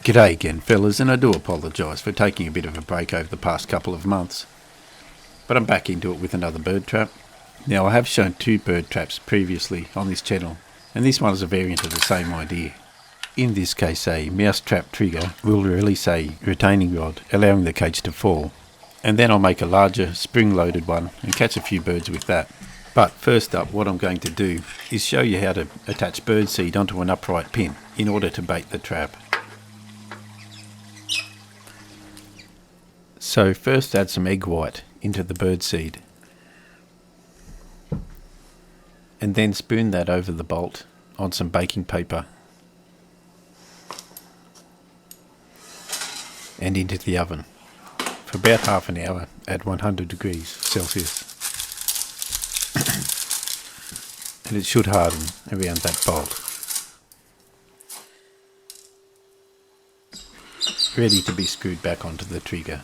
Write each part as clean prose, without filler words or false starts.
G'day again fellas, and I do apologise for taking a bit of a break over the past couple of months. But I'm back into it with another bird trap. Now I have shown 2 bird traps previously on this channel, and this one is a variant of the same idea. In this case a mouse trap trigger will release a retaining rod, allowing the cage to fall, and then I'll make a larger spring loaded one and catch a few birds with that. But first up, what I'm going to do is show you how to attach birdseed onto an upright pin in order to bait the trap. So first add some egg white into the birdseed, and then spoon that over the bolt on some baking paper and into the oven for about half an hour at 100 degrees Celsius. And it should harden around that bolt. Ready to be screwed back onto the trigger.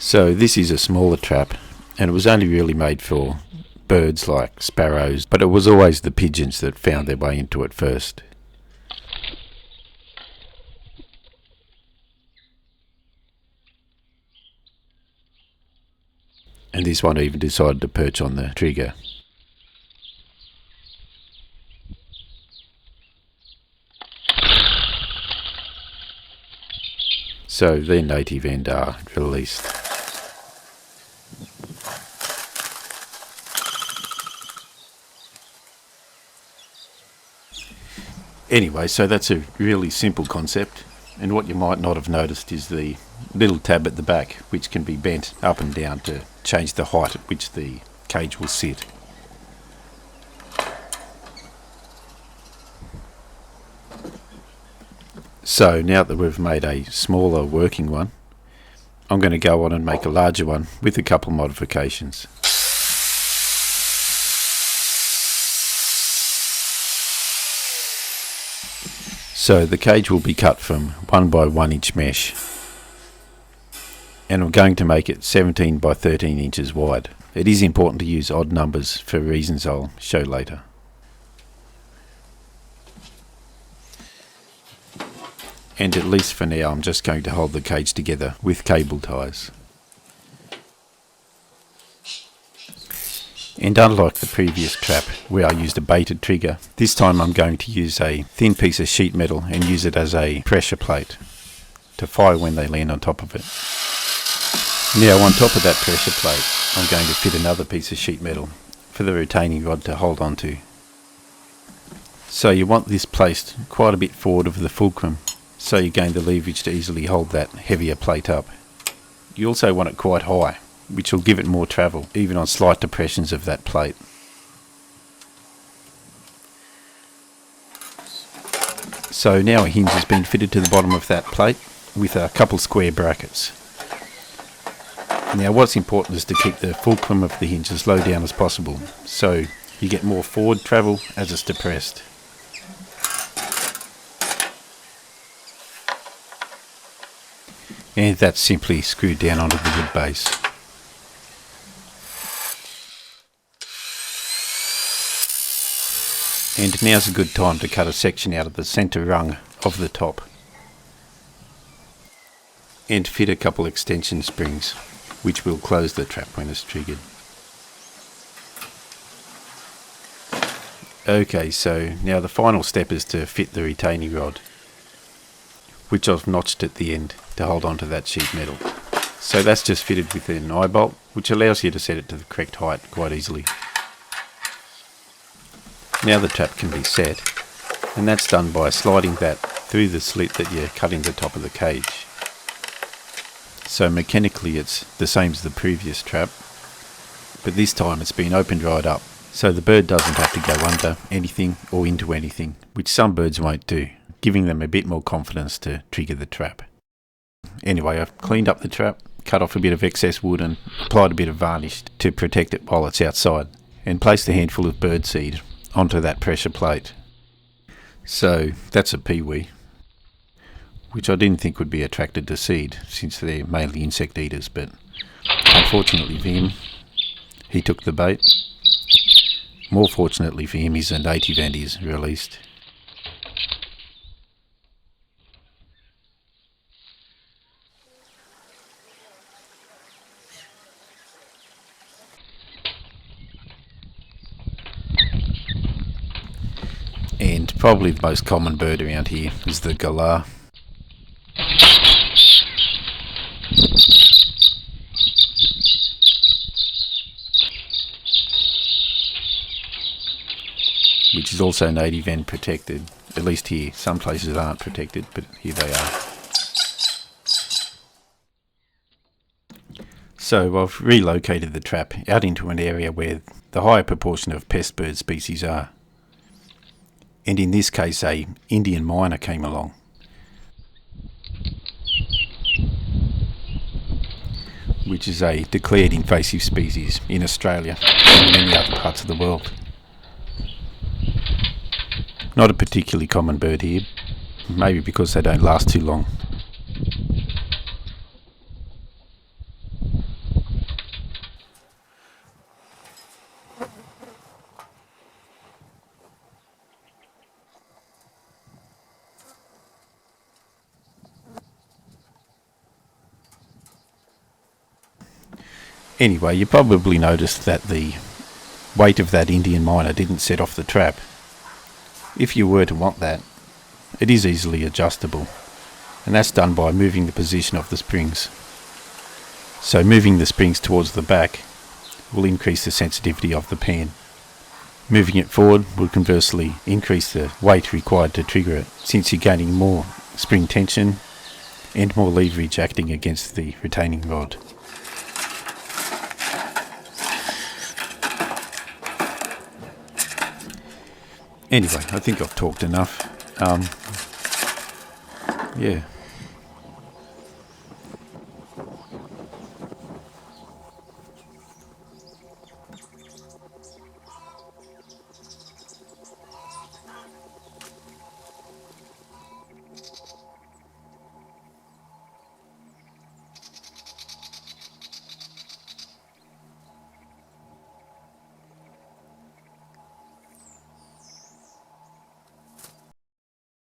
So this is a smaller trap, and it was only really made for birds like sparrows, but it was always the pigeons that found their way into it first. And this one even decided to perch on the trigger. So their native end are released. Anyway, so that's a really simple concept, and what you might not have noticed is the little tab at the back, which can be bent up and down to change the height at which the cage will sit. So now that we've made a smaller working one, I'm going to go on and make a larger one with a couple modifications. So the cage will be cut from 1 by 1 inch mesh, and I'm going to make it 17 by 13 inches wide. It is important to use odd numbers for reasons I'll show later. And at least for now I'm just going to hold the cage together with cable ties. And unlike the previous trap where I used a baited trigger, this time I'm going to use a thin piece of sheet metal and use it as a pressure plate to fire when they land on top of it. Now on top of that pressure plate I'm going to fit another piece of sheet metal for the retaining rod to hold onto. So you want this placed quite a bit forward of the fulcrum, so you gain the leverage to easily hold that heavier plate up. You also want it quite high, which will give it more travel, even on slight depressions of that plate. So now a hinge has been fitted to the bottom of that plate with a couple square brackets. Now what's important is to keep the fulcrum of the hinge as low down as possible, so you get more forward travel as it's depressed. And that's simply screwed down onto the wood base. And now's a good time to cut a section out of the centre rung of the top and fit a couple extension springs, which will close the trap when it's triggered. Okay, so now the final step is to fit the retaining rod, which I've notched at the end to hold onto that sheet metal. So that's just fitted with an eye bolt, which allows you to set it to the correct height quite easily. Now the trap can be set, and that's done by sliding that through the slit that you cut in the top of the cage. So mechanically it's the same as the previous trap, but this time it's been opened right up, so the bird doesn't have to go under anything or into anything, which some birds won't do, giving them a bit more confidence to trigger the trap. Anyway, I've cleaned up the trap, cut off a bit of excess wood and applied a bit of varnish to protect it while it's outside, and placed a handful of birdseed onto that pressure plate. So that's a peewee, which I didn't think would be attracted to seed since they're mainly insect eaters, but Unfortunately for him, he took the bait. More fortunately for him, he's a native and he's released. And probably the most common bird around here is the galah. Which is also native and protected, at least here. Some places aren't protected, but here they are. So I've relocated the trap out into an area where the higher proportion of pest bird species are. And in this case, a Indian myna came along. Which is a declared invasive species in Australia and many other parts of the world. Not a particularly common bird here, maybe because they don't last too long. Anyway, you probably noticed that the weight of that Indian myna didn't set off the trap. If you were to want that, it is easily adjustable, and that's done by moving the position of the springs. So moving the springs towards the back will increase the sensitivity of the pan. Moving it forward will conversely increase the weight required to trigger it, since you're gaining more spring tension and more leverage acting against the retaining rod. Anyway, I think I've talked enough. Yeah.